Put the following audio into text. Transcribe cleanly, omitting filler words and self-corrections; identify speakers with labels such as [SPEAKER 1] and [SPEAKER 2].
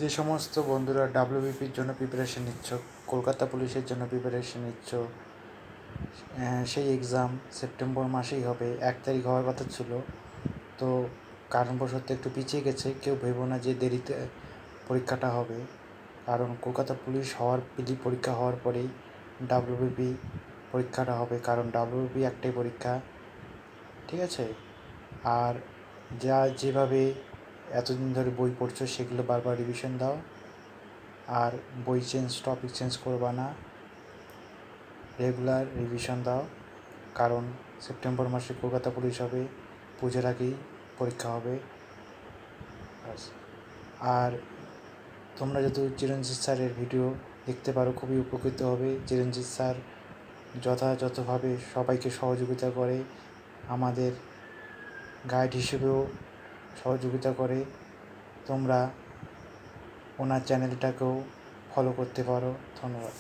[SPEAKER 1] যে সমস্ত বন্ধুরা ডাব্লিউবিপির জন্য প্রিপারেশন নিচ্ছ, কলকাতা পুলিশের জন্য প্রিপারেশন নিচ্ছ, সেই এক্সাম সেপ্টেম্বর মাসেই হবে, 1 তারিখ হওয়ার কথা ছিল, তো কারণবশত একটু পিছিয়ে গেছে। কেউ ভেবো না যে দেরিতে পরীক্ষাটা হবে, কারণ কলকাতা পুলিশ পরীক্ষা হওয়ার পরেই ডাব্লিউবিপি পরীক্ষাটা হবে, কারণ ডাব্লিউবিপি একটাই পরীক্ষা, ঠিক আছে? আর যেভাবে এতদিন ধরে বই পড়ছো সেগুলো বারবার রিভিশন দাও, আর বই টপিক চেঞ্জ করবা না, রেগুলার রিভিশন দাও, কারণ সেপ্টেম্বর মাসে কলকাতা পুলিশ হবে, পুজোর আগেই পরীক্ষা হবে। আর তোমরা যদি চিরঞ্জিত স্যারের ভিডিও দেখতে পারো খুবই উপকৃত হবে। চিরঞ্জিত স্যার যথাযথভাবে সবাইকে সহযোগিতা করে, আমাদের গাইড হিসেবেও সহযোগিতা করে। তোমরা ওনার চ্যানেলটাকেও ফলো করতে পারো। ধন্যবাদ।